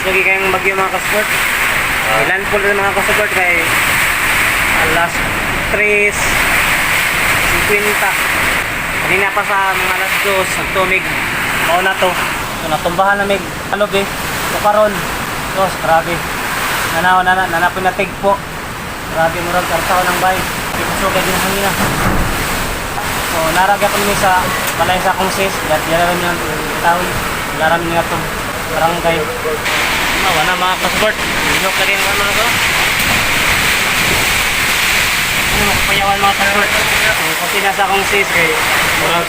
lagi kayong bagyo mga ka-support. Ilan po rin mga ka-support kay alas 3:50. Kanina pa sa mga alas 2 nagtumig. Mauna to. So natumbahan na mig alob eh. So karon. Sos, grabe. Nanapin na tig po. Grabe murag karsaw ng bay. Ipusugad yung hangina. So naragya ko sa balay sa akong sis. Yararam yung taon. Yararam niya itong barangay. Wala mga ka-support. Hinok lagi naman mga to. Ano makapayawan mga ka-support. Kasi nasa akong sis kay murag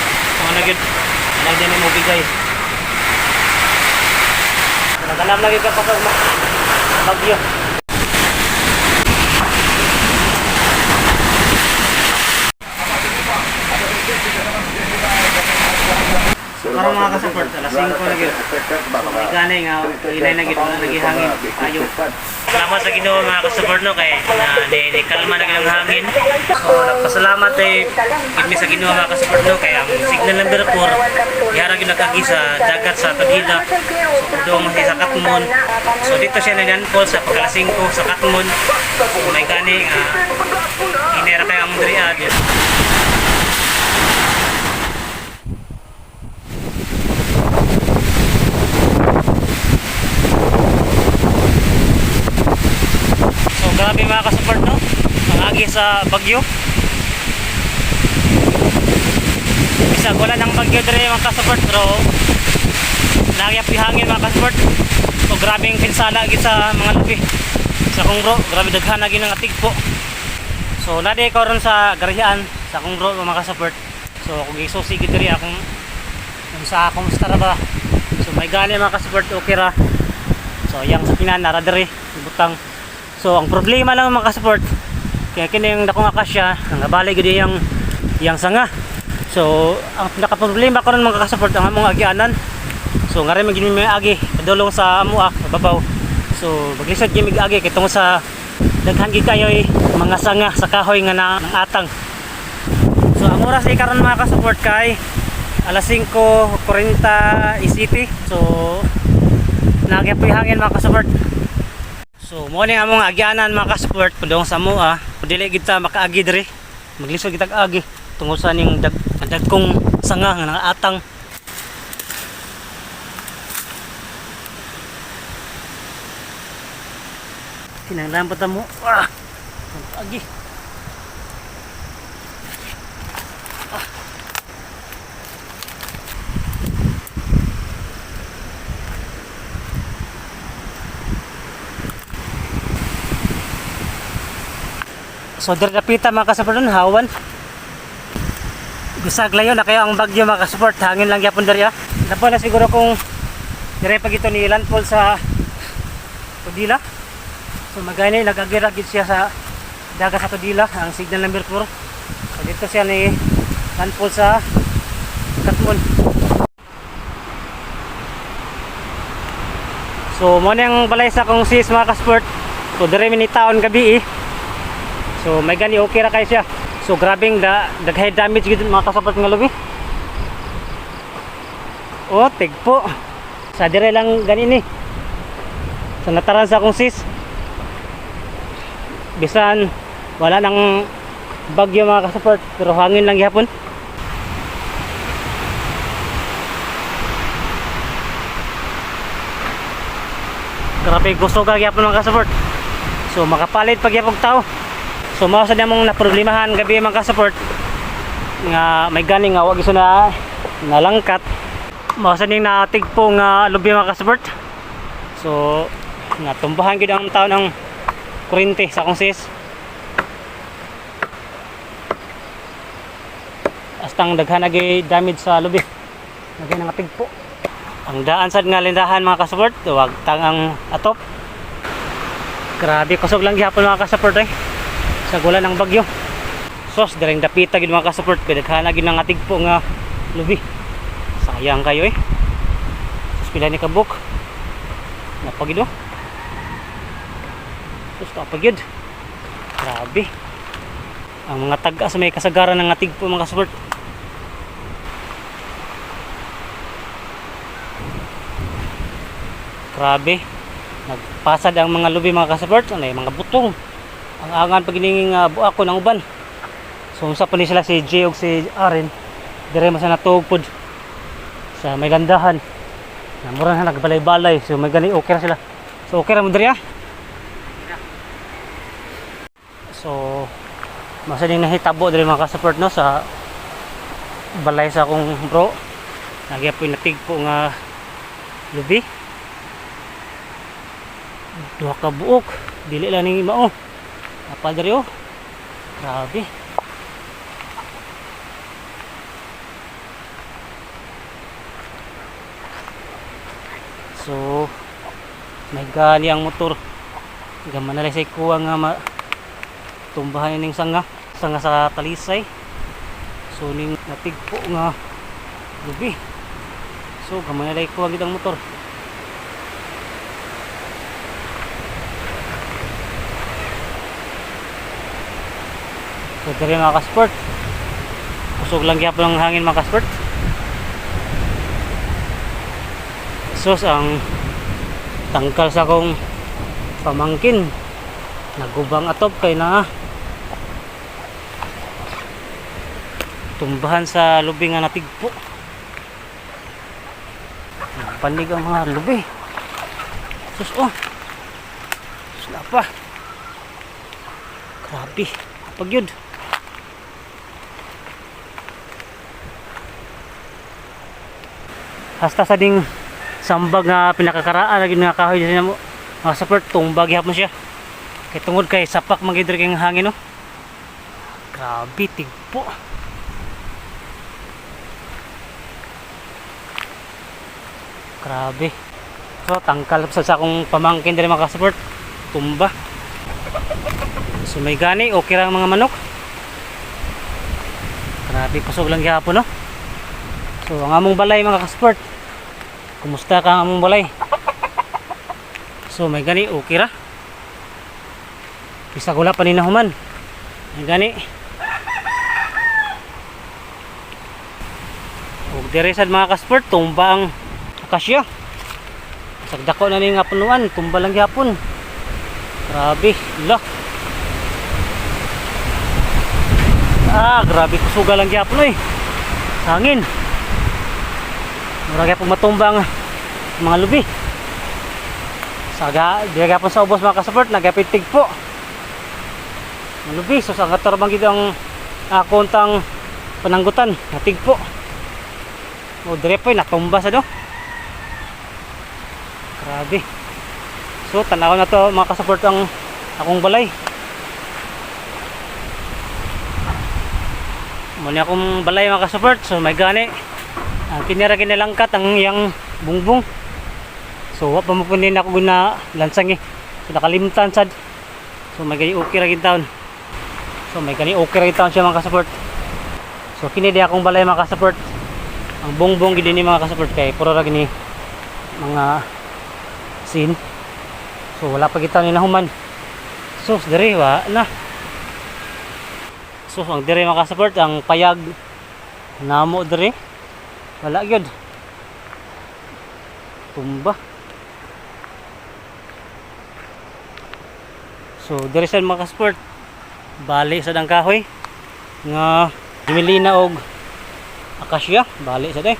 nagid. Nagyan mo bigay. Nagalam lagi ka pasok mo. Bagyo. Parang mga ka-support, alas 5 lagi. May ganay nga, inay lagi, lagi hangin. Ayaw. Salamat sa Ginoo mga ka-support no, kay ni kalma na ng hangin. So, nagpasalamat kami sa Ginoo mga ka-support no, kay ang signal number 4, iharag yung nagagi sa dagat sa Tagila. So, doon sa Katmon. So, dito siya nag-unfold sa pagkalas 5 sa Katmon. So, may ganay nga, inera kayo ang Andrea. Grabe mga ka-support no, ang agi sa bagyo. Isa wala ng bagyo dito mga ka-support, pero nagyap yung hangin mga ka-support. So grabe yung pinsala agad sa mga lupi sa Kungro, grabe daghan agad ng atig po. So nadi ko ron sa garihan sa Kungro mga ka-support. So kung isusi gid diri akong sa akong staraba. So may gani mga ka-support, okay ra. So yang sa pinan nara diri butang. So ang problema lang mga ka-support, kaya kini yung dakong akasya, nangabali gid yang sanga. So ang pinaka problema ko ron mga ka-support ang among agianan. So ngari man gid may agi padulong sa amo babaw. So maglisod gid mig agi kay tungod sa daghan gid kayo mga sanga sa kahoy nga nang atang. So ang oras ay karon mga ka-support kay alas 5:40 isiti. So nagyapoy hangin mga ka-support. So mo ni among agianan mga ka-support padung sa mua, dili gid ta makaagi diri. Maglisod gid agi tungod sa ning dagkong sanga nga nangatang. Kinahanglan pa ta mo. Agi. So diri napita mga ka-support nun, hawan. Bisag layo na kayo ang bagyo mga ka-support, hangin lang gyapon diri. Napo na siguro kung dire pag ito ni landfall sa Tudila. So magani nagagira gid siya sa dagat sa Tudila, ang signal number 4. So dito siya ni landfall sa Katmon. So mo nang balay sa kong sis mga ka-support. So dire mi ni taon gabi So may gani okay ra kay siya. So grabing daghay damage gid mga ka-support nga lubi. Oh, tigpo. Sa dire lang gani ni. Sa nataran sa akong sis. Bisan wala nang bagyo mga ka-support, pero hangin lang gyapon. Grabe gusto ka gyapon mga ka-support. So makapalit pag gyapon tao. So mao sa namong naproblemahan gabi mga ka-support nga may gani nga wag iso na nalangkat. Mao sa ning natigpo nga lubi mga ka-support. So natumbahan gid ang taon ang kurente sa akong sis. Astang daghan agi damage sa lubi. Lagi nang tigpo. Ang daan sad nga lindahan mga ka-support, wag tang ang atop. Grabe kusog lang gyapon mga ka-support sa gulan ng bagyo. Sos direng dapita gid mga ka-support, daghan gid nang atigpo nga lubi. Sayang kayo sus pila ni kabuk napagid sus kapagid. Grabe ang mga taga sa may kasagaran ng atigpo mga ka-support. Grabe nagpasad ang mga lubi mga ka-support, anay mga butong ang angan pagininging buak ko ng uban. So unsa pa ni sila si Jay ug si Aren dire man sa natuog pod sa may landahan na mura na nagbalay-balay. So may gani okay ra sila. So okay ra mo diri. So masaling nahitabo diri mga ka-support no sa balay sa akong bro. Nagyapoy natigpo nga lubi. Duha ka buok, dili lang ning mao. Apa diri oh. Grabe. So may gali ang motor. Gaman na say kuha nga tumbahan ning sanga sa talisay. So ning natigpo nga lubi. So gaman na kuha gid ang motor. So diri mga ka-sport, kusog lang gyapon ang hangin mga ka-sport. So ang tangkal sa akong pamangkin nagubang atop kay na tumbahan sa lubi nga natigpo. Panig ang mga lubi. Sus oh, sila pa, grabe pag yun. Hasta sa ding sambag nga pinakakaraan lagi nga kahoy din mo mga support tumbag yapon siya kay tungod kay sapak magidre kay hangin no. Grabe tigpo. Grabe. So tangkal sa akong pamangkin diri mga support tumba. So may gani okay ra ang mga manok. Grabe kusog lang gyapon no. So ang among balay mga ka-sport, kumusta ka ang among balay? So may gani okay ra. Bisag wala pa ninahuman. May gani. Ug dire sad mga ka-sport tumba ang akasya. Sagdako na ni nga punuan, tumba lang gyapon. Grabe, lah. Grabe kusuga lang gyapon hangin. Murag gyapon matumbang mga lubi. Saga di gyapon sa ubos mga ka-support nagapit tigpo. Mga lubi so sa katarbang gid ang akontang pananggutan natigpo. O dire pa natumba sa do. Grabe. So tanaw na to mga ka-support ang akong balay. Muna akong balay mga ka-support. So may gani ang kinira kinalangkat ang iyang bungbong. So wa pa mo punin ako guna lansang so nakalimtan sad. So may gani okay ra gid taon. So may gani okay ra gid taon siya mga ka-support. So kini di akong balay mga ka-support. Ang bungbong gid ni mga ka-support kay puro ra gini mga sin. So wala pa gid taon ni nahuman. So diri wa na. So ang dire mga ka-support ang payag namo dire wala gyud tumba. So dire sa mga ka-support bali sa dang kahoy nga dimilina og akasya bali sa day.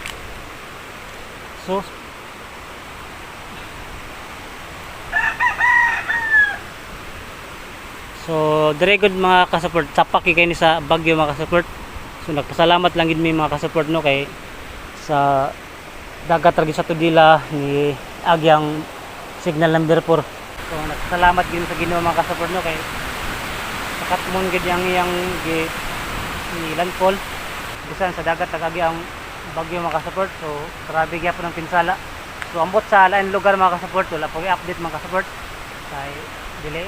So dire gud mga ka-support sapak kay ni sa bagyo mga ka-support. So nagpasalamat lang gid mi mga ka-support no kay sa dagat ra sa Tudila ni agyang signal number 4. So nagpasalamat gid sa Ginoo mga ka-support no kay sakat mon gid yang iyang ni landfall bisan sa dagat agi ang bagyo mga ka-support. So grabe gyapon ang pinsala. So ambot sa lain lugar mga ka-support wala pa i-update mga ka-support kay dili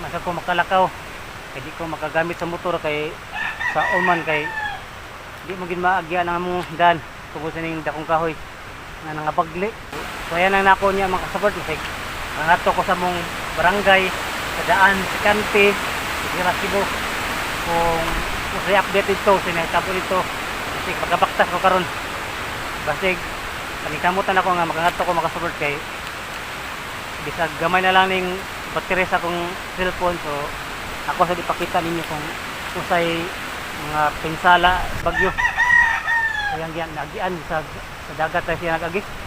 masa ko makalakaw kay di ko makagamit sa motor kay sa uman kay di mo gid maagya na mo dan tungod sa ning dakong kahoy nga nangabagli. So ayan ang nako niya mga ka-support kasi nangato ko sa mong barangay sa daan sa Kante sa Cebu kung i-update ito sinetabo dito kasi magabaktas ko karon basig panikamutan ako nga makangato ko mga ka-support kay bisag gamay na lang ning battery sa akong cellphone, so ako sa ipakita ninyo kung usay mga pinsala bagyo. Kaya yan nagian sa dagat tayo siya nagagi.